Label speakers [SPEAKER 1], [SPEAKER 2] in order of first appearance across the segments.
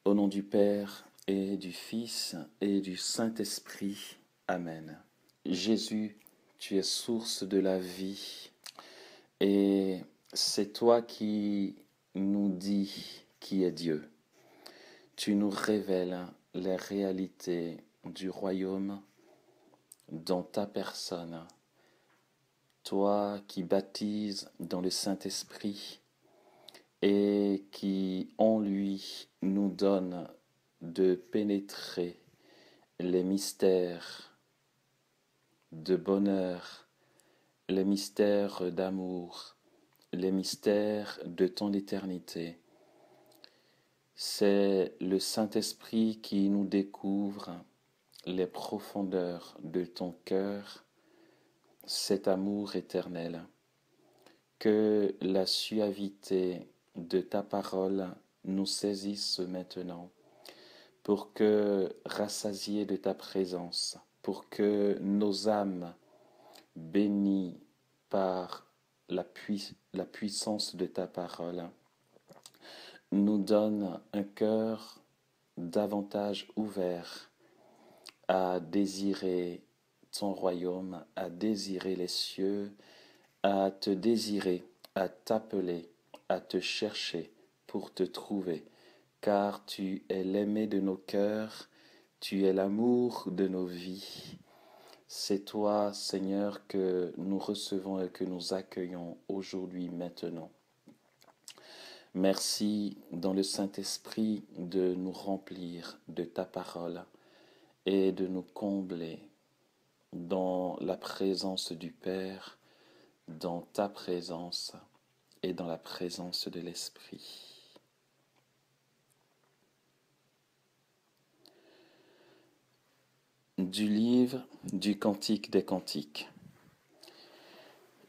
[SPEAKER 1] Au nom du Père et du Fils et du Saint-Esprit. Amen. Jésus, tu es source de la vie et c'est toi qui nous dis qui est Dieu. Tu nous révèles les réalités du royaume dans ta personne. Toi qui baptises dans le Saint-Esprit et qui en lui nous donne de pénétrer les mystères de bonheur, les mystères d'amour, les mystères de ton éternité. C'est le Saint-Esprit qui nous découvre les profondeurs de ton cœur, cet amour éternel. Que la suavité de ta parole nous saisisse maintenant, pour que, rassasiés de ta présence, pour que nos âmes, bénies par la puissance de ta parole, nous donnent un cœur davantage ouvert à désirer ton royaume, à désirer les cieux, à te désirer, à t'appeler, à te chercher pour te trouver, car tu es l'aimé de nos cœurs, tu es l'amour de nos vies. C'est toi, Seigneur, que nous recevons et que nous accueillons aujourd'hui, maintenant. Merci dans le Saint-Esprit de nous remplir de ta parole et de nous combler dans la présence du Père, dans ta présence et dans la présence de l'Esprit. Du livre du Cantique des Cantiques.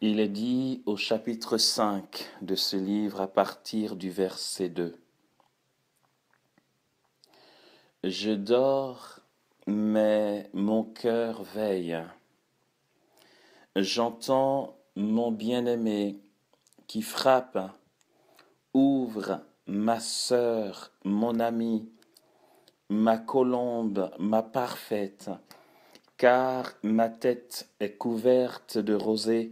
[SPEAKER 1] Il est dit au chapitre 5 de ce livre à partir du verset 2. Je dors, mais mon cœur veille. J'entends mon bien-aimé qui frappe. Ouvre, ma sœur, mon amie, ma colombe, ma parfaite, car ma tête est couverte de rosée,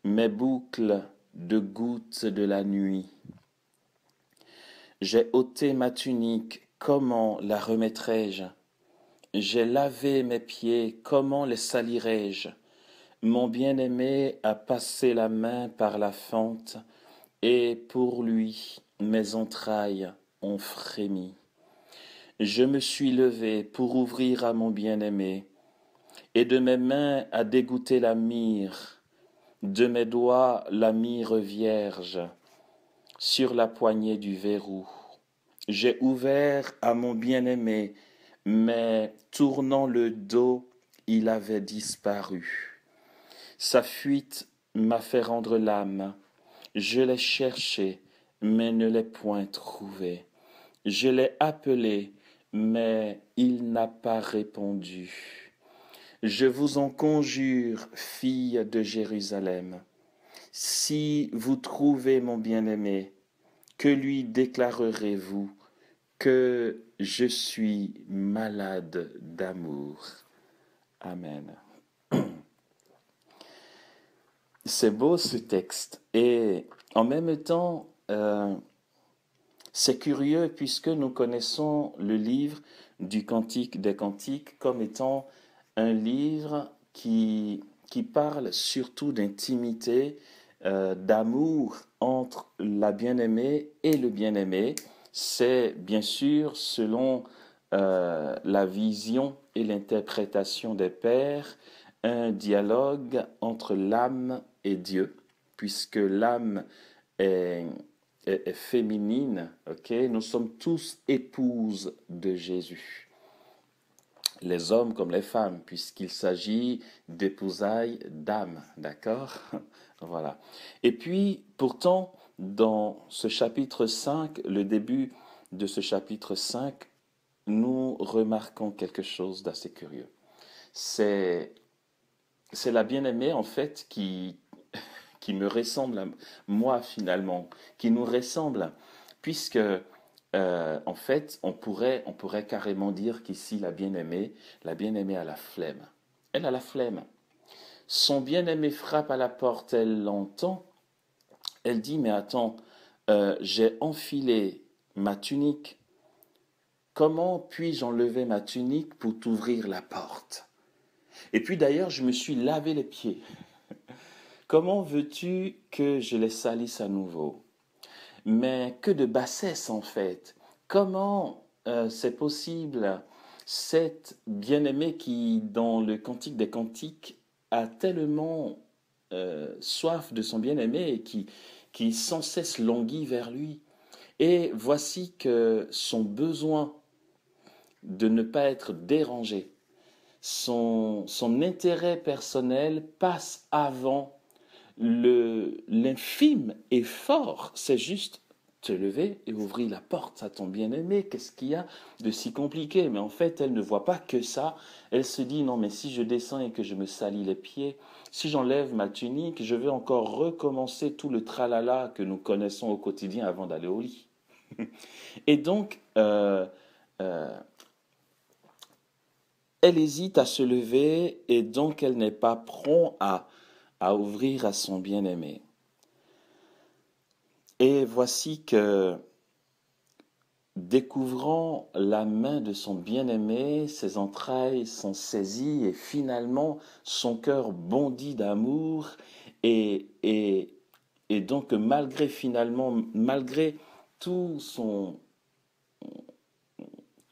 [SPEAKER 1] mes boucles de gouttes de la nuit. J'ai ôté ma tunique, comment la remettrai-je? J'ai lavé mes pieds, comment les salirai-je? Mon bien-aimé a passé la main par la fente, et pour lui mes entrailles ont frémi. Je me suis levé pour ouvrir à mon bien-aimé, et de mes mains a dégoûté la myrrhe, de mes doigts la myrrhe vierge, sur la poignée du verrou. J'ai ouvert à mon bien-aimé, mais tournant le dos, il avait disparu. Sa fuite m'a fait rendre l'âme. Je l'ai cherché, mais ne l'ai point trouvé. Je l'ai appelé, mais il n'a pas répondu. Je vous en conjure, filles de Jérusalem, si vous trouvez mon bien-aimé, que lui déclarerez-vous que je suis malade d'amour. Amen. C'est beau ce texte et en même temps, c'est curieux puisque nous connaissons le livre du Cantique des Cantiques comme étant un livre qui parle surtout d'intimité, d'amour entre la bien-aimée et le bien-aimé. C'est bien sûr selon la vision et l'interprétation des pères, un dialogue entre l'âme et Dieu, puisque l'âme est féminine, ok? Nous sommes tous épouses de Jésus, les hommes comme les femmes, puisqu'il s'agit d'épousailles d'âme, d'accord? Voilà. Et puis, pourtant, dans ce chapitre 5, le début de ce chapitre 5, nous remarquons quelque chose d'assez curieux. C'est la bien-aimée, en fait, qui me ressemble à moi, finalement, qui nous ressemble, puisque en fait, on pourrait carrément dire qu'ici, la bien-aimée a la flemme. Elle a la flemme. Son bien-aimé frappe à la porte, elle l'entend. Elle dit, mais attends, j'ai enfilé ma tunique. Comment puis-je enlever ma tunique pour t'ouvrir la porte? Et puis d'ailleurs, je me suis lavé les pieds. Comment veux-tu que je les salisse à nouveau? Mais que de bassesse en fait. Comment c'est possible? Cette bien-aimée qui, dans le Cantique des Cantiques, a tellement soif de son bien-aimé et qui sans cesse languit vers lui. Et voici que son besoin de ne pas être dérangé, son intérêt personnel passe avant l'infime effort, c'est juste te lever et ouvrir la porte à ton bien-aimé. Qu'est-ce qu'il y a de si compliqué? Mais en fait, elle ne voit pas que ça. Elle se dit, non, mais si je descends et que je me salis les pieds, si j'enlève ma tunique, je vais encore recommencer tout le tralala que nous connaissons au quotidien avant d'aller au lit. Et donc, euh, elle hésite à se lever et donc elle n'est pas prompte à ouvrir à son bien-aimé. Et voici que, découvrant la main de son bien-aimé, ses entrailles sont saisies et finalement son cœur bondit d'amour et donc malgré tout son,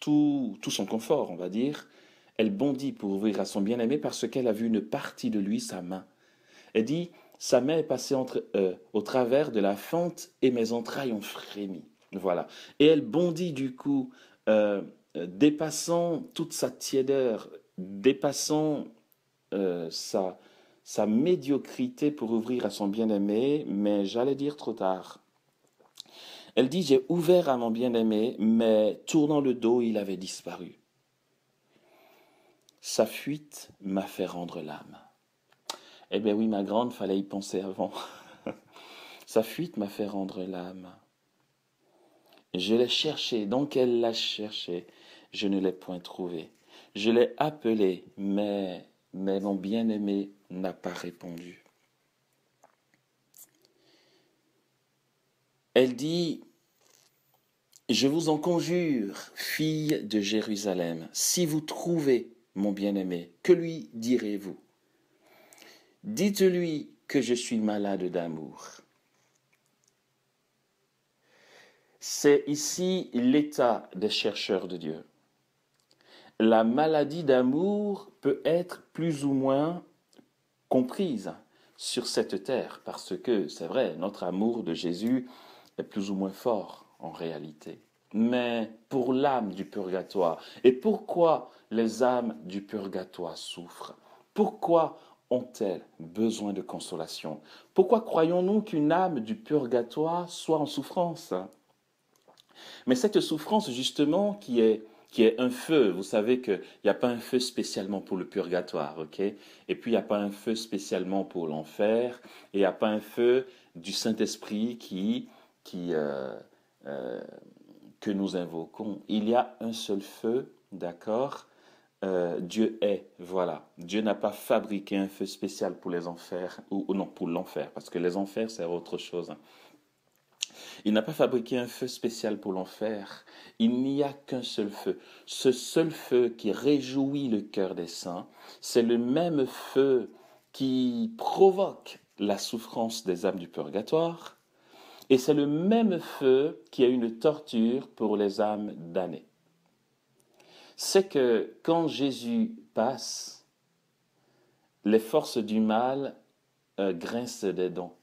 [SPEAKER 1] tout son confort, on va dire, elle bondit pour ouvrir à son bien-aimé parce qu'elle a vu une partie de lui, sa main. Elle dit, sa main est passée au travers de la fente et mes entrailles ont frémi. Voilà. Et elle bondit du coup, dépassant toute sa tiédeur, dépassant sa médiocrité pour ouvrir à son bien-aimé, mais j'allais dire trop tard. Elle dit, j'ai ouvert à mon bien-aimé, mais tournant le dos, il avait disparu. Sa fuite m'a fait rendre l'âme. Eh bien oui, ma grande, fallait y penser avant. Sa fuite m'a fait rendre l'âme. Je l'ai cherché, donc elle l'a cherché. Je ne l'ai point trouvé. Je l'ai appelé, mais mon bien-aimé n'a pas répondu. Elle dit, je vous en conjure, filles de Jérusalem, si vous trouvez mon bien-aimé, que lui direz-vous? Dites-lui que je suis malade d'amour. C'est ici l'état des chercheurs de Dieu. La maladie d'amour peut être plus ou moins comprise sur cette terre, parce que c'est vrai, notre amour de Jésus est plus ou moins fort en réalité. Mais pour l'âme du purgatoire, et pourquoi les âmes du purgatoire souffrent? Pourquoi ont-elles besoin de consolation? Pourquoi croyons-nous qu'une âme du purgatoire soit en souffrance? Mais cette souffrance, justement, qui est un feu, vous savez qu'il n'y a pas un feu spécialement pour le purgatoire, ok? Et puis, il n'y a pas un feu spécialement pour l'enfer, et il n'y a pas un feu du Saint-Esprit euh, que nous invoquons. Il y a un seul feu, d'accord? Dieu est, voilà. Dieu n'a pas fabriqué un feu spécial pour les enfers, ou non, pour l'enfer, parce que les enfers, c'est autre chose. Il n'a pas fabriqué un feu spécial pour l'enfer. Il n'y a qu'un seul feu. Ce seul feu qui réjouit le cœur des saints, c'est le même feu qui provoque la souffrance des âmes du purgatoire, et c'est le même feu qui a une torture pour les âmes damnées. C'est que quand Jésus passe, les forces du mal grincent des dents.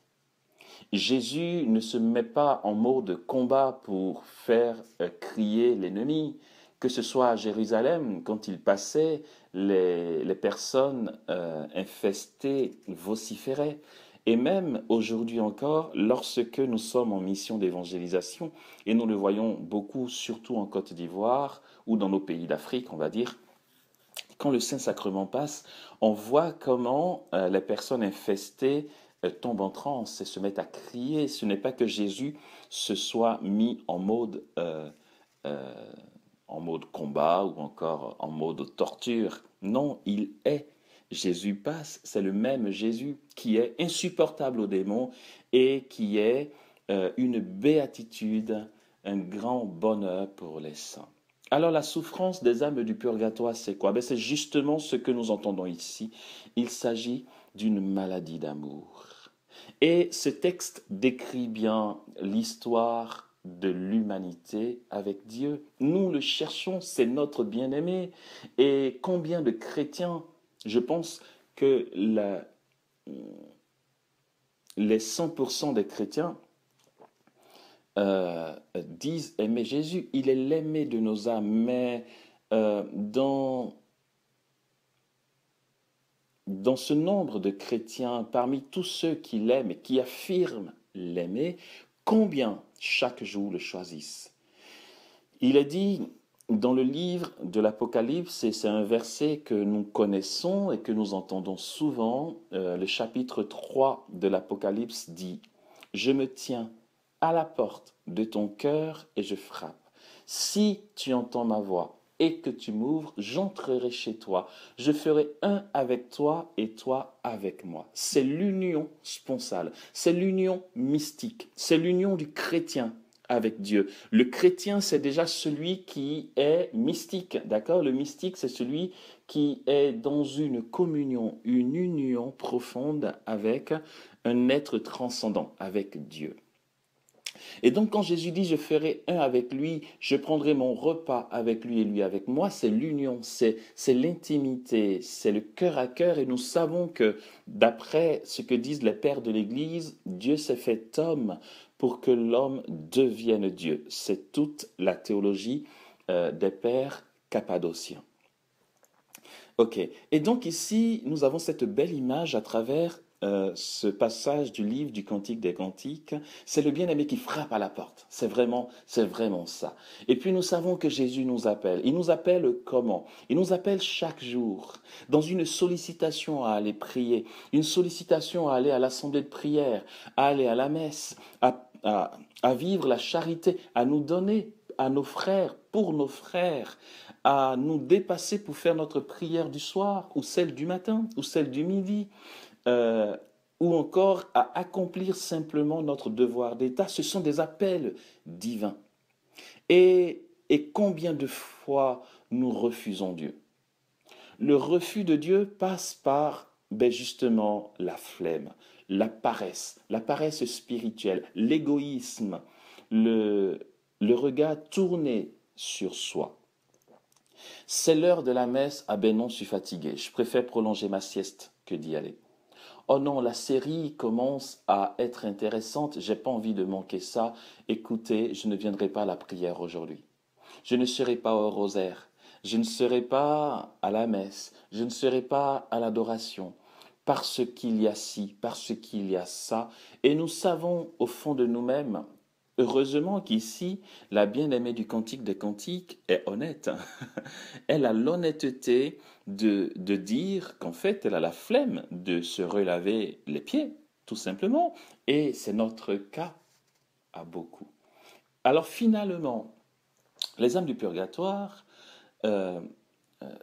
[SPEAKER 1] Jésus ne se met pas en mode combat pour faire crier l'ennemi. Que ce soit à Jérusalem, quand il passait, les personnes infestées vociféraient. Et même aujourd'hui encore, lorsque nous sommes en mission d'évangélisation, et nous le voyons beaucoup, surtout en Côte d'Ivoire ou dans nos pays d'Afrique, on va dire, quand le Saint-Sacrement passe, on voit comment les personnes infestées tombent en transe et se mettent à crier. Ce n'est pas que Jésus se soit mis en mode euh, en mode combat ou encore en mode torture. Non, il est. Jésus passe, c'est le même Jésus qui est insupportable aux démons et qui est une béatitude, un grand bonheur pour les saints. Alors la souffrance des âmes du purgatoire, c'est quoi? C'est justement ce que nous entendons ici. Il s'agit d'une maladie d'amour. Et ce texte décrit bien l'histoire de l'humanité avec Dieu. Nous le cherchons, c'est notre bien-aimé. Et combien de chrétiens, je pense que les 100% des chrétiens disent aimer Jésus. Il est l'aimé de nos âmes, mais dans ce nombre de chrétiens, parmi tous ceux qui l'aiment et qui affirment l'aimer, combien chaque jour le choisissent? Il est dit dans le livre de l'Apocalypse, et c'est un verset que nous connaissons et que nous entendons souvent, le chapitre 3 de l'Apocalypse dit « Je me tiens à la porte de ton cœur et je frappe. Si tu entends ma voix et que tu m'ouvres, j'entrerai chez toi. Je ferai un avec toi et toi avec moi. » C'est l'union sponsale, c'est l'union mystique, c'est l'union du chrétien avec Dieu. Le chrétien, c'est déjà celui qui est mystique, d'accord? Le mystique, c'est celui qui est dans une communion, une union profonde avec un être transcendant, avec Dieu. Et donc quand Jésus dit je ferai un avec lui, je prendrai mon repas avec lui et lui avec moi, c'est l'union, c'est l'intimité, c'est le cœur à cœur. Et nous savons que d'après ce que disent les pères de l'Église, Dieu s'est fait homme pour que l'homme devienne Dieu. C'est toute la théologie des pères cappadociens. Ok, et donc ici nous avons cette belle image à travers ce passage du livre du Cantique des Cantiques. C'est le bien-aimé qui frappe à la porte. C'est vraiment ça. Et puis nous savons que Jésus nous appelle. Il nous appelle comment? Il nous appelle chaque jour dans une sollicitation à aller prier, une sollicitation à aller à l'assemblée de prière, à aller à la messe, à vivre la charité, à nous donner à nos frères, pour nos frères, à nous dépasser pour faire notre prière du soir, ou celle du matin, ou celle du midi, ou encore à accomplir simplement notre devoir d'État. Ce sont des appels divins. Et combien de fois nous refusons Dieu? Le refus de Dieu passe par justement la flemme, la paresse spirituelle, l'égoïsme, le regard tourné sur soi. C'est l'heure de la messe, ah ben non, je suis fatigué, je préfère prolonger ma sieste que d'y aller. Oh non, la série commence à être intéressante, j'ai pas envie de manquer ça, écoutez, je ne viendrai pas à la prière aujourd'hui. Je ne serai pas au rosaire, je ne serai pas à la messe, je ne serai pas à l'adoration, parce qu'il y a ci, parce qu'il y a ça, et nous savons au fond de nous-mêmes, heureusement qu'ici, la bien-aimée du Cantique des Cantiques est honnête. Elle a l'honnêteté de dire qu'en fait, elle a la flemme de se relaver les pieds, tout simplement. Et c'est notre cas à beaucoup. Alors finalement, les âmes du purgatoire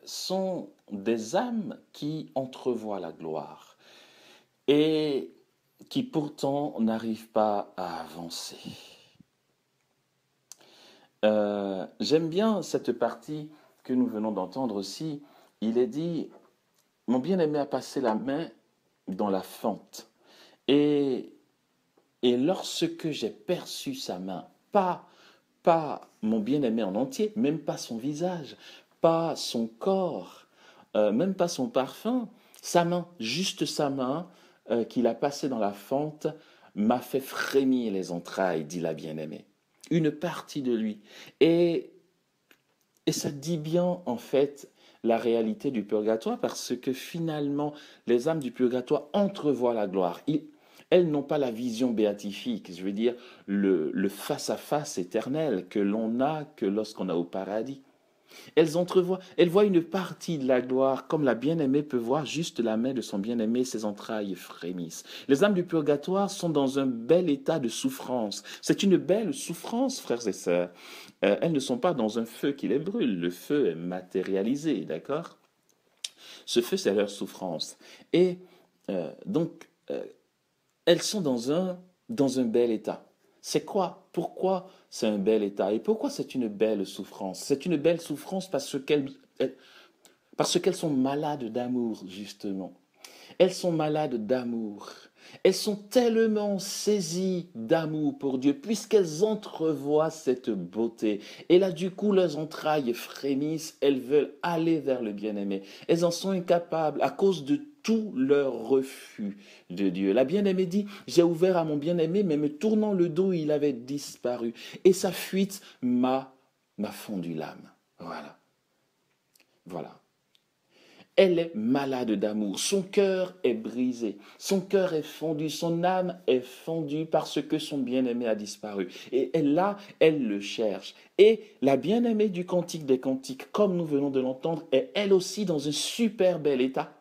[SPEAKER 1] sont des âmes qui entrevoient la gloire et qui pourtant n'arrivent pas à avancer. J'aime bien cette partie que nous venons d'entendre aussi. Il est dit, mon bien-aimé a passé la main dans la fente. Et lorsque j'ai perçu sa main, pas mon bien-aimé en entier, même pas son visage, pas son corps, même pas son parfum, sa main, juste sa main qu'il a passée dans la fente, m'a fait frémir les entrailles, dit la bien-aimée. Une partie de lui. Et ça dit bien, en fait, la réalité du purgatoire, parce que finalement, les âmes du purgatoire entrevoient la gloire. Elles n'ont pas la vision béatifique, je veux dire, le face-à-face éternel que l'on a que lorsqu'on est au paradis. Elles voient une partie de la gloire, comme la bien-aimée peut voir juste la main de son bien-aimé, ses entrailles frémissent. Les âmes du purgatoire sont dans un bel état de souffrance. C'est une belle souffrance, frères et sœurs. Elles ne sont pas dans un feu qui les brûle. Le feu est matérialisé, d'accord? Ce feu, c'est leur souffrance. Et donc, elles sont dans un bel état. C'est quoi? Pourquoi c'est un bel état? Et pourquoi c'est une belle souffrance? C'est une belle souffrance parce qu'elles sont malades d'amour, justement. Elles sont malades d'amour. Elles sont tellement saisies d'amour pour Dieu, puisqu'elles entrevoient cette beauté. Et là, du coup, leurs entrailles frémissent, elles veulent aller vers le bien-aimé. Elles en sont incapables à cause de tout leur refus de Dieu. La bien-aimée dit, j'ai ouvert à mon bien-aimé, mais me tournant le dos, il avait disparu. Et sa fuite m'a fondu l'âme. Voilà. Voilà. Elle est malade d'amour, son cœur est brisé, son cœur est fendu, son âme est fendue parce que son bien-aimé a disparu. Et là, elle le cherche. Et la bien-aimée du Cantique des Cantiques, comme nous venons de l'entendre, est elle aussi dans un super bel état,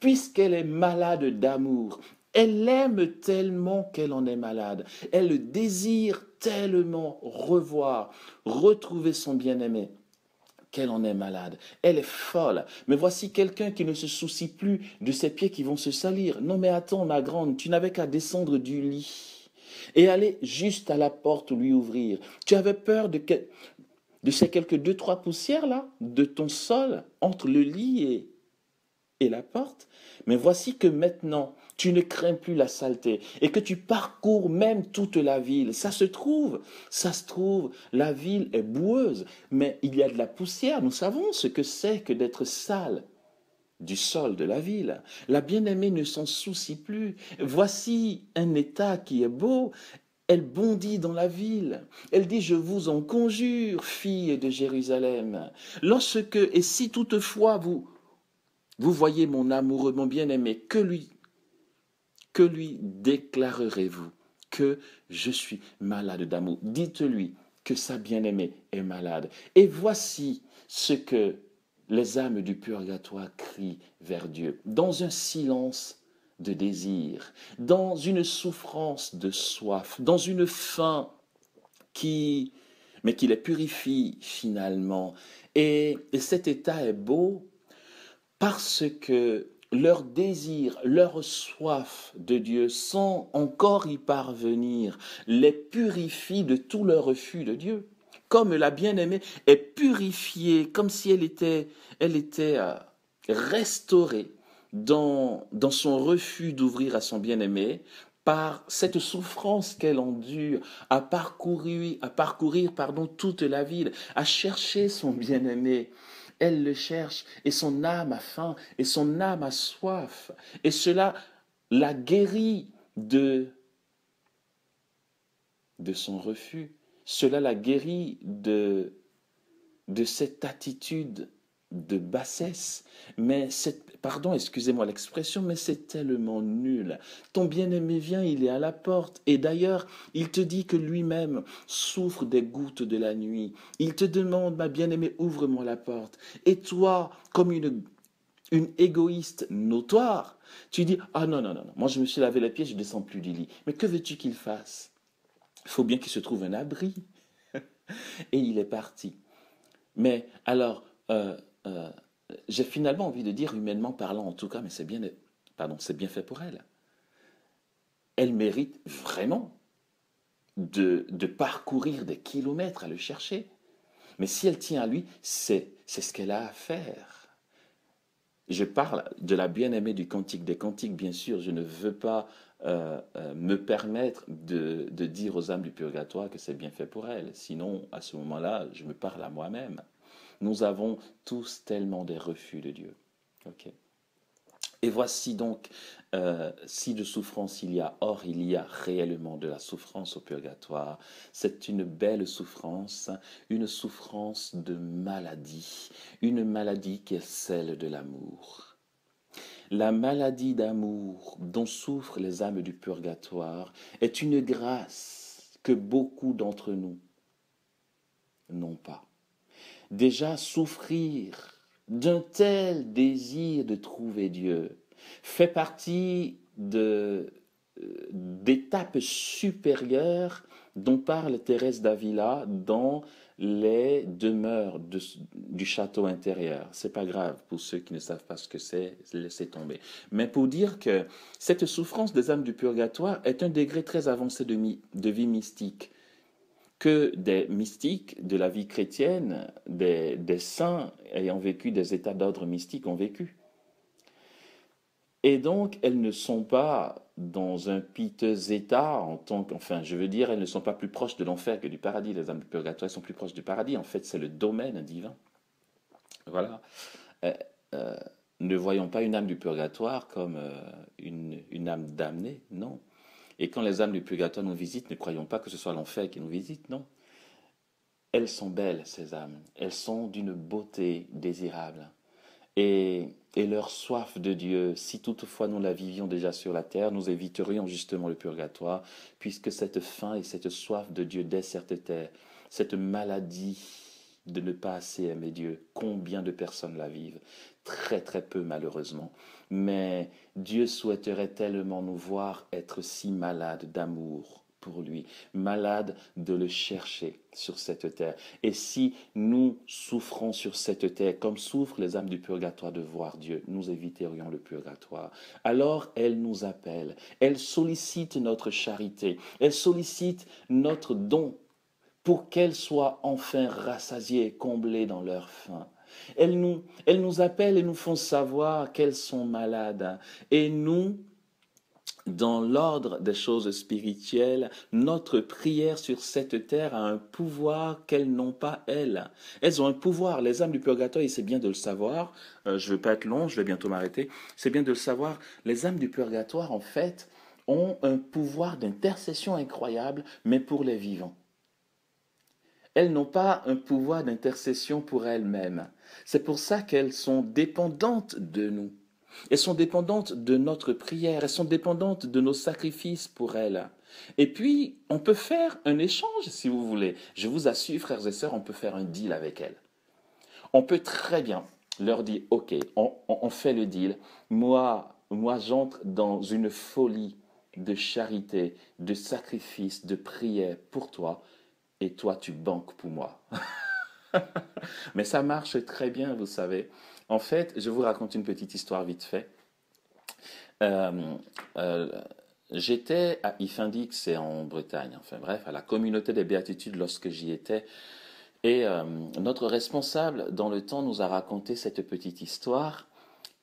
[SPEAKER 1] puisqu'elle est malade d'amour. Elle aime tellement qu'elle en est malade. Elle désire tellement revoir, retrouver son bien-aimé qu'elle en est malade. Elle est folle. Mais voici quelqu'un qui ne se soucie plus de ses pieds qui vont se salir. Non mais attends, ma grande, tu n'avais qu'à descendre du lit et aller juste à la porte lui ouvrir. Tu avais peur de ces quelques 2, 3 poussières là, de ton sol, entre le lit et la porte. Mais voici que maintenant, tu ne crains plus la saleté et que tu parcours même toute la ville. Ça se trouve, la ville est boueuse, mais il y a de la poussière. Nous savons ce que c'est que d'être sale du sol de la ville. La bien-aimée ne s'en soucie plus. Voici un état qui est beau. Elle bondit dans la ville. Elle dit, je vous en conjure, filles de Jérusalem, et si toutefois vous voyez mon amoureux, mon bien-aimé, que lui déclarerez-vous? Que je suis malade d'amour. Dites-lui que sa bien-aimée est malade. Et voici ce que les âmes du purgatoire crient vers Dieu, dans un silence de désir, dans une souffrance de soif, dans une faim mais qui les purifie finalement. Et cet état est beau parce que leur désir, leur soif de Dieu, sans encore y parvenir, les purifie de tout leur refus de Dieu. Comme la bien-aimée est purifiée, comme si elle était restaurée dans son refus d'ouvrir à son bien-aimé, par cette souffrance qu'elle endure, à parcourir toute la ville, à chercher son bien-aimé. Elle le cherche et son âme a faim et son âme a soif. Et cela la guérit de son refus. Cela la guérit de cette attitude de bassesse. Mais pardon, excusez-moi l'expression, mais c'est tellement nul. Ton bien-aimé vient, il est à la porte. Et d'ailleurs, il te dit que lui-même souffre des gouttes de la nuit. Il te demande, ma bien-aimée, ouvre-moi la porte. Et toi, comme une égoïste notoire, tu dis, ah non, non, non, non, moi je me suis lavé les pieds, je ne descends plus du lit. Mais que veux-tu qu'il fasse? Il faut bien qu'il se trouve un abri. Et il est parti. Mais alors, j'ai finalement envie de dire, humainement parlant en tout cas, mais c'est bien fait pour elle. Elle mérite vraiment de parcourir des kilomètres à le chercher. Mais si elle tient à lui, c'est ce qu'elle a à faire. Je parle de la bien-aimée du Cantique des Cantiques, bien sûr, je ne veux pas me permettre de dire aux âmes du purgatoire que c'est bien fait pour elles. Sinon, à ce moment-là, je me parle à moi-même. Nous avons tous tellement des refus de Dieu. Okay. Et voici donc, si de souffrance il y a, or il y a réellement de la souffrance au purgatoire. C'est une belle souffrance, une souffrance de maladie, une maladie qui est celle de l'amour. La maladie d'amour dont souffrent les âmes du purgatoire est une grâce que beaucoup d'entre nous n'ont pas. déjà souffrir d'un tel désir de trouver Dieu fait partie d'étapes supérieures dont parle Thérèse d'Avila dans les demeures du château intérieur. C'est pas grave pour ceux qui ne savent pas ce que c'est, laissez tomber. Mais pour dire que cette souffrance des âmes du purgatoire est un degré très avancé de vie mystique que des mystiques de la vie chrétienne, des saints ayant vécu des états d'ordre mystique ont vécu. Et donc, elles ne sont pas dans un piteux état enfin, je veux dire, elles ne sont pas plus proches de l'enfer que du paradis. Les âmes du purgatoire, elles sont plus proches du paradis. En fait, c'est le domaine divin. Voilà. Euh, euh, ne voyons pas une âme du purgatoire comme une âme damnée, non. Et quand les âmes du purgatoire nous visitent, ne croyons pas que ce soit l'enfer qui nous visite, non. Elles sont belles, ces âmes. Elles sont d'une beauté désirable. Et leur soif de Dieu, si toutefois nous la vivions déjà sur la terre, nous éviterions justement le purgatoire, puisque cette faim et cette soif de Dieu dès cette terre, cette maladie de ne pas assez aimer Dieu, combien de personnes la vivent? Très très peu malheureusement. Mais Dieu souhaiterait tellement nous voir être si malades d'amour pour lui, malades de le chercher sur cette terre. Et si nous souffrons sur cette terre, comme souffrent les âmes du purgatoire de voir Dieu, nous éviterions le purgatoire. Alors elle nous appelle, elle sollicite notre charité, elle sollicite notre don pour qu'elles soient enfin rassasiées et comblées dans leur faim. Elles nous appellent et nous font savoir qu'elles sont malades. Et nous, dans l'ordre des choses spirituelles, notre prière sur cette terre a un pouvoir qu'elles n'ont pas, elles. Elles ont un pouvoir. Les âmes du purgatoire, et c'est bien de le savoir, je ne veux pas être long, je vais bientôt m'arrêter, c'est bien de le savoir, les âmes du purgatoire, en fait, ont un pouvoir d'intercession incroyable, mais pour les vivants. Elles n'ont pas un pouvoir d'intercession pour elles-mêmes. C'est pour ça qu'elles sont dépendantes de nous. Elles sont dépendantes de notre prière, elles sont dépendantes de nos sacrifices pour elles. Et puis, on peut faire un échange si vous voulez. Je vous assure, frères et sœurs, on peut faire un deal avec elles. On peut très bien leur dire, ok, on fait le deal. Moi j'entre dans une folie de charité, de sacrifice, de prière pour toi, et toi, tu banques pour moi. Mais ça marche très bien, vous savez. En fait, je vous raconte une petite histoire vite fait. Euh, euh, J'étais à Ifindic, c'est en Bretagne, enfin bref, à la communauté des béatitudes lorsque j'y étais. Et notre responsable, dans le temps, nous a raconté cette petite histoire.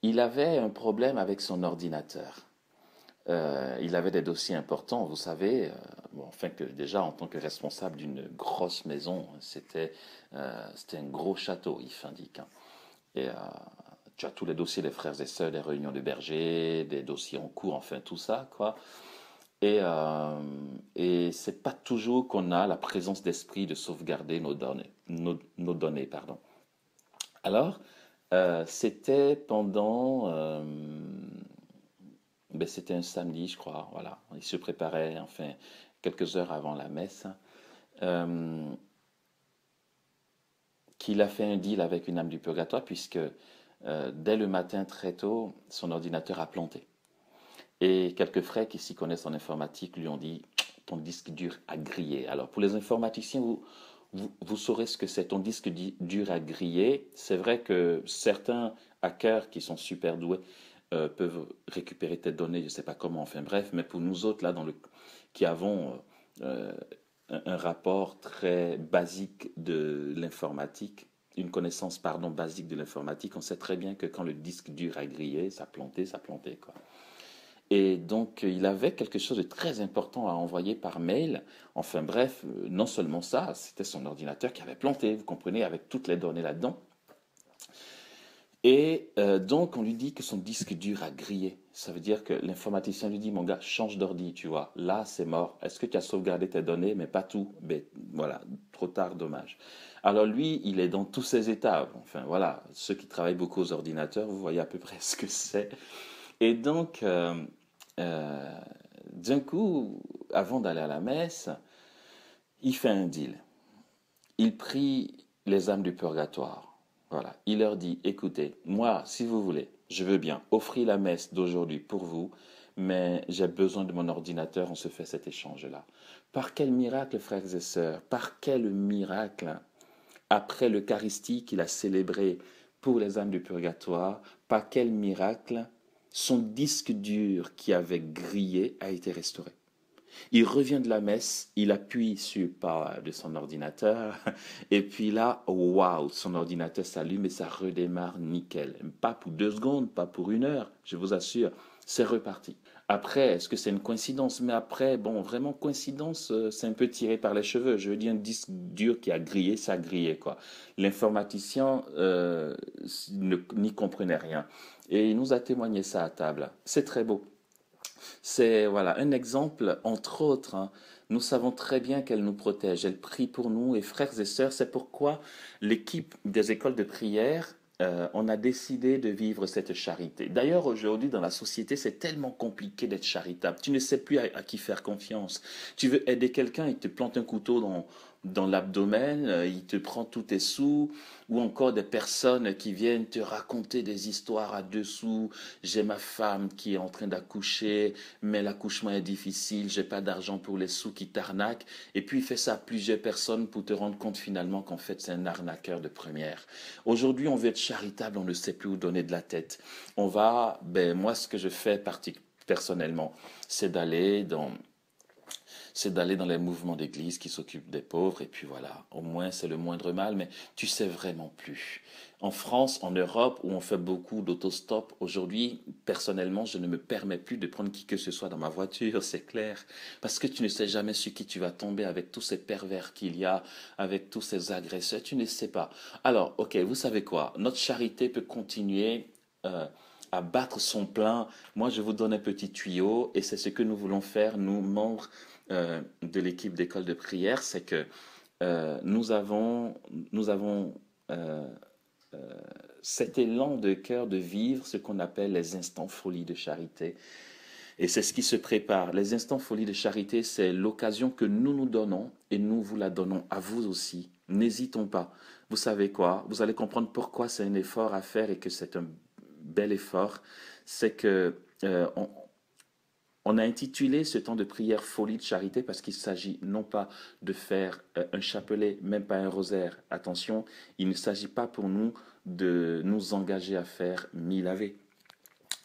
[SPEAKER 1] Il avait un problème avec son ordinateur. Il avait des dossiers importants, vous savez. Bon, enfin que déjà en tant que responsable d'une grosse maison, c'était un gros château, Ifindic. Hein. Et tu as tous les dossiers des frères et sœurs, des réunions de bergers, des dossiers en cours, enfin tout ça, quoi. Et c'est pas toujours qu'on a la présence d'esprit de sauvegarder nos données, pardon. Alors, c'était pendant, c'était un samedi, je crois, voilà. Il se préparait, enfin, quelques heures avant la messe, euh, qu'il a fait un deal avec une âme du purgatoire, puisque dès le matin, très tôt, son ordinateur a planté. Et quelques frères qui s'y connaissent en informatique lui ont dit, ton disque dur a grillé. Alors, pour les informaticiens, vous saurez ce que c'est. Ton disque dur a grillé. C'est vrai que certains hackers qui sont super doués peuvent récupérer tes données, je ne sais pas comment, enfin bref, mais pour nous autres, là, qui avons un rapport très basique de l'informatique, une connaissance, pardon, basique de l'informatique, on sait très bien que quand le disque dur a grillé, ça plantait, quoi. Et donc, il avait quelque chose de très important à envoyer par mail. Enfin bref, non seulement ça, c'était son ordinateur qui avait planté, vous comprenez, avec toutes les données là-dedans. Et donc, on lui dit que son disque dur a grillé. Ça veut dire que l'informaticien lui dit, mon gars, change d'ordi, tu vois. Là, c'est mort. Est-ce que tu as sauvegardé tes données? Mais pas tout. Mais voilà, trop tard, dommage. Alors lui, il est dans tous ses états. Enfin voilà, ceux qui travaillent beaucoup aux ordinateurs, vous voyez à peu près ce que c'est. Et donc, euh, d'un coup, avant d'aller à la messe, il fait un deal. Il prie les âmes du purgatoire. Voilà. Il leur dit, écoutez, moi, si vous voulez, je veux bien offrir la messe d'aujourd'hui pour vous, mais j'ai besoin de mon ordinateur, on se fait cet échange-là. Par quel miracle, frères et sœurs, par quel miracle, après l'Eucharistie qu'il a célébrée pour les âmes du purgatoire, par quel miracle, son disque dur qui avait grillé a été restauré. Il revient de la messe, il appuie sur pas de son ordinateur, et puis là, waouh, son ordinateur s'allume et ça redémarre nickel. Pas pour 2 secondes, pas pour 1 heure, je vous assure, c'est reparti. Après, est-ce que c'est une coïncidence? Mais après, bon, vraiment, coïncidence, c'est un peu tiré par les cheveux. Je veux dire, un disque dur qui a grillé, ça a grillé, quoi. L'informaticien n'y comprenait rien. Et il nous a témoigné ça à table. C'est très beau. C'est voilà un exemple, entre autres. Hein. Nous savons très bien qu'elle nous protège, elle prie pour nous et frères et sœurs, c'est pourquoi l'équipe des écoles de prière, on a décidé de vivre cette charité. D'ailleurs, aujourd'hui, dans la société, c'est tellement compliqué d'être charitable. Tu ne sais plus à qui faire confiance. Tu veux aider quelqu'un, il te plante un couteau dans l'abdomen, il te prend tous tes sous, ou encore des personnes qui viennent te raconter des histoires à 2 sous. J'ai ma femme qui est en train d'accoucher, mais l'accouchement est difficile, j'ai pas d'argent pour les sous qui t'arnaquent. Et puis il fait ça à plusieurs personnes pour te rendre compte finalement qu'en fait c'est un arnaqueur de première. Aujourd'hui on veut être charitable, on ne sait plus où donner de la tête. Moi ce que je fais personnellement, c'est d'aller dans les mouvements d'église qui s'occupent des pauvres, et puis voilà, au moins c'est le moindre mal, mais tu sais vraiment plus. En France, en Europe, où on fait beaucoup d'autostop, aujourd'hui, personnellement, je ne me permets plus de prendre qui que ce soit dans ma voiture, c'est clair, parce que tu ne sais jamais sur qui tu vas tomber avec tous ces pervers qu'il y a, avec tous ces agresseurs, tu ne sais pas. Alors, ok, vous savez quoi, notre charité peut continuer à battre son plein. Moi, je vous donne un petit tuyau, et c'est ce que nous voulons faire, nous, membres de l'équipe d'école de prière, c'est que nous avons euh, cet élan de cœur de vivre ce qu'on appelle les instants folie de charité. Et c'est ce qui se prépare. Les instants folie de charité, c'est l'occasion que nous nous donnons et nous vous la donnons à vous aussi. N'hésitons pas. Vous savez quoi? Vous allez comprendre pourquoi c'est un effort à faire et que c'est un bel effort. C'est que on a intitulé ce temps de prière folie de charité parce qu'il s'agit non pas de faire un chapelet, même pas un rosaire. Attention, il ne s'agit pas pour nous de nous engager à faire 1000 ave.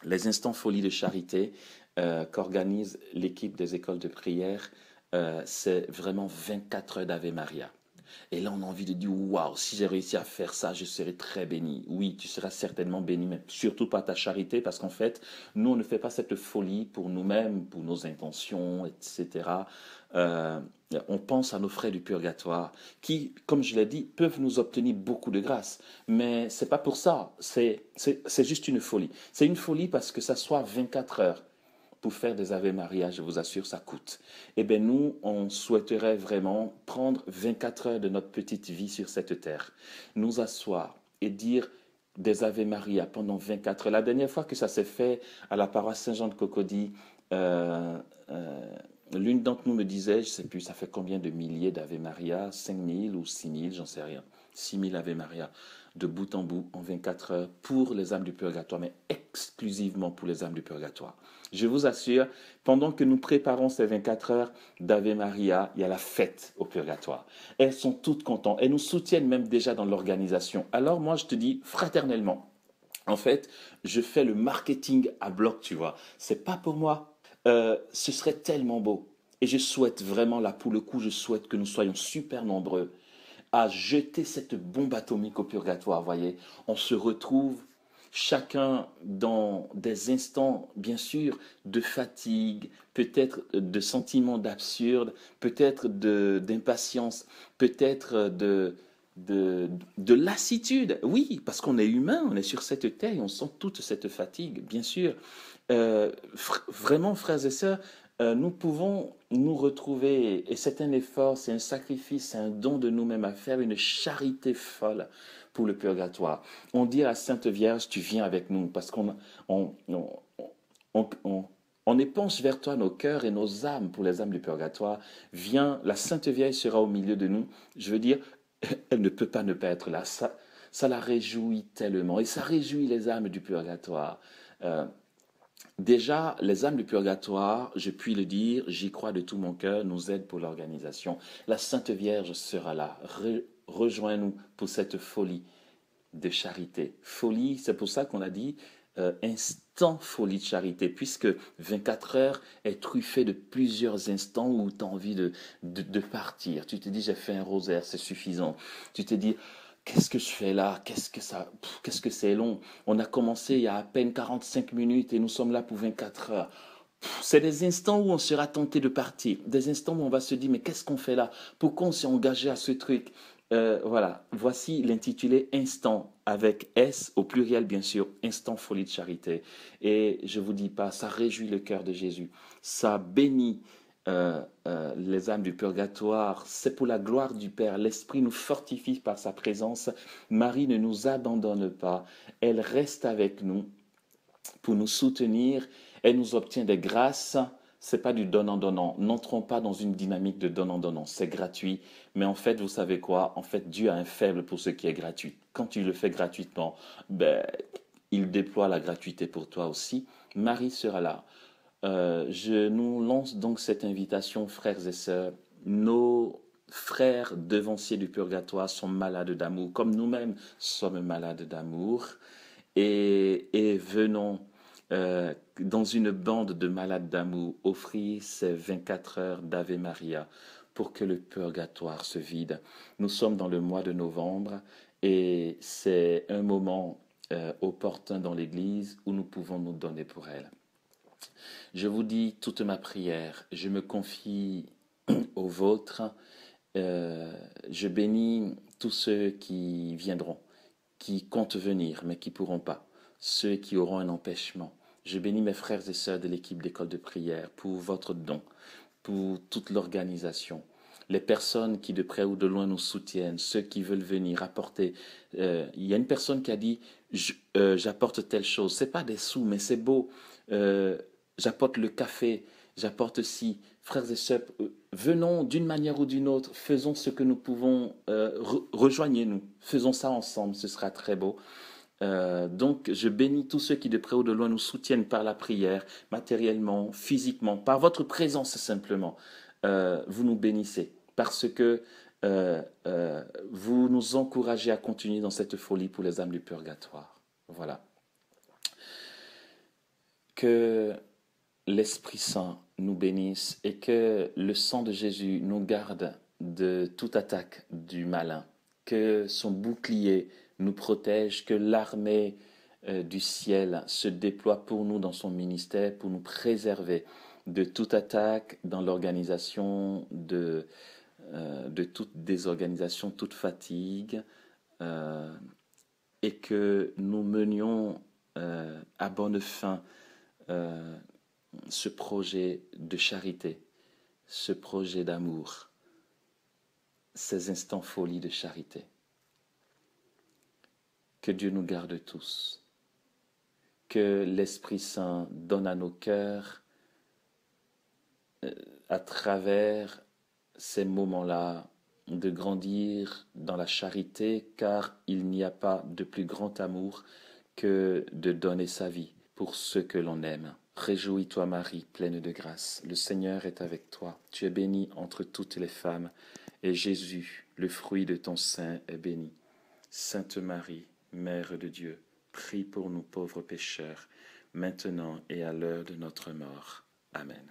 [SPEAKER 1] Les instants folie de charité qu'organise l'équipe des écoles de prière, c'est vraiment 24 heures d'Ave Maria. Et là, on a envie de dire, waouh, si j'ai réussi à faire ça, je serai très béni. Oui, tu seras certainement béni, mais surtout par ta charité, parce qu'en fait, nous, on ne fait pas cette folie pour nous-mêmes, pour nos intentions, etc. Euh, on pense à nos frères du purgatoire, qui, comme je l'ai dit, peuvent nous obtenir beaucoup de grâce. Mais c'est pas pour ça, c'est juste une folie. C'est une folie parce que ça soit 24 heures pour faire des Ave Maria, je vous assure, ça coûte. Eh bien, nous, on souhaiterait vraiment prendre 24 heures de notre petite vie sur cette terre, nous asseoir et dire des Ave Maria pendant 24 heures. La dernière fois que ça s'est fait à la paroisse Saint-Jean de Cocody, euh, euh, l'une d'entre nous me disait, je ne sais plus, ça fait combien de milliers d'Ave Maria, 5000 ou 6000, j'en sais rien, 6000 Ave Maria, de bout en bout, en 24 heures, pour les âmes du purgatoire, mais exclusivement pour les âmes du purgatoire. Je vous assure, pendant que nous préparons ces 24 heures d'Ave Maria, il y a la fête au purgatoire. Elles sont toutes contentes. Elles nous soutiennent même déjà dans l'organisation. Alors moi, je te dis fraternellement, en fait, je fais le marketing à bloc, tu vois. C'est pas pour moi. Ce serait tellement beau. Et je souhaite vraiment, là, pour le coup, je souhaite que nous soyons super nombreux à jeter cette bombe atomique au purgatoire, voyez. On se retrouve chacun dans des instants, bien sûr, de fatigue, peut-être de sentiments d'absurde, peut-être d'impatience, peut-être de lassitude. Oui, parce qu'on est humain, on est sur cette terre et on sent toute cette fatigue, bien sûr. Vraiment, frères et sœurs, nous pouvons nous retrouver, et c'est un effort, c'est un sacrifice, c'est un don de nous-mêmes à faire, une charité folle pour le purgatoire. On dit à Sainte Vierge, tu viens avec nous, parce qu'on épanche vers toi nos cœurs et nos âmes pour les âmes du purgatoire. Viens, la Sainte Vierge sera au milieu de nous. Je veux dire, elle ne peut pas ne pas être là. Ça la réjouit tellement. Et ça réjouit les âmes du purgatoire. Euh, Déjà, les âmes du purgatoire, je puis le dire, j'y crois de tout mon cœur, nous aident pour l'organisation. La Sainte Vierge sera là. Rejoins-nous pour cette folie de charité. Folie, c'est pour ça qu'on a dit instant folie de charité, puisque 24 heures est truffé de plusieurs instants où tu as envie de partir. Tu te dis, j'ai fait un rosaire, c'est suffisant. Tu te dis, qu'est-ce que je fais là? Qu'est-ce que c'est long? On a commencé il y a à peine 45 minutes et nous sommes là pour 24 heures. C'est des instants où on sera tenté de partir, des instants où on va se dire, mais qu'est-ce qu'on fait là? Pourquoi on s'est engagé à ce truc? Voilà, voici l'intitulé Instant, avec S au pluriel bien sûr, Instant Folie de Charité. Et je vous dis pas, ça réjouit le cœur de Jésus, ça bénit les âmes du purgatoire, c'est pour la gloire du Père. L'Esprit nous fortifie par sa présence. Marie ne nous abandonne pas, elle reste avec nous pour nous soutenir. Elle nous obtient des grâces. C'est pas du donnant-donnant. N'entrons pas dans une dynamique de donnant-donnant. C'est gratuit. Mais en fait, vous savez quoi? En fait, Dieu a un faible pour ce qui est gratuit. Quand tu le fais gratuitement, ben, il déploie la gratuité pour toi aussi. Marie sera là. Je nous lance donc cette invitation, frères et sœurs. Nos frères devanciers du purgatoire sont malades d'amour, comme nous-mêmes sommes malades d'amour. Et venons dans une bande de malades d'amour offrir ces 24 heures d'Ave Maria pour que le purgatoire se vide. Nous sommes dans le mois de novembre et c'est un moment opportun dans l'Église où nous pouvons nous donner pour elle. Je vous dis toute ma prière, je me confie au vôtre, je bénis tous ceux qui viendront, qui comptent venir mais qui ne pourront pas, ceux qui auront un empêchement. Je bénis mes frères et sœurs de l'équipe d'école de prière pour votre don, pour toute l'organisation, les personnes qui de près ou de loin nous soutiennent, ceux qui veulent venir apporter. Il y a une personne qui a dit j'apporte telle chose. C'est pas des sous, mais c'est beau. J'apporte le café, j'apporte ci. Frères et sœurs, venons d'une manière ou d'une autre, faisons ce que nous pouvons, rejoignez-nous, faisons ça ensemble, ce sera très beau. Donc, je bénis tous ceux qui de près ou de loin nous soutiennent par la prière, matériellement, physiquement, par votre présence simplement. Vous nous bénissez parce que vous nous encouragez à continuer dans cette folie pour les âmes du purgatoire. Voilà. Que l'Esprit Saint nous bénisse et que le sang de Jésus nous garde de toute attaque du malin. Que son bouclier nous protège, que l'armée du ciel se déploie pour nous dans son ministère, pour nous préserver de toute attaque dans l'organisation, de toute désorganisation, toute fatigue, et que nous menions à bonne fin ce projet de charité, ce projet d'amour, ces instants folie de charité. Que Dieu nous garde tous, que l'Esprit Saint donne à nos cœurs, à travers ces moments-là, de grandir dans la charité, car il n'y a pas de plus grand amour que de donner sa vie pour ceux que l'on aime. Réjouis-toi Marie, pleine de grâce, le Seigneur est avec toi. Tu es bénie entre toutes les femmes, et Jésus, le fruit de ton sein, est béni. Sainte Marie, Mère de Dieu, prie pour nous pauvres pécheurs, maintenant et à l'heure de notre mort. Amen.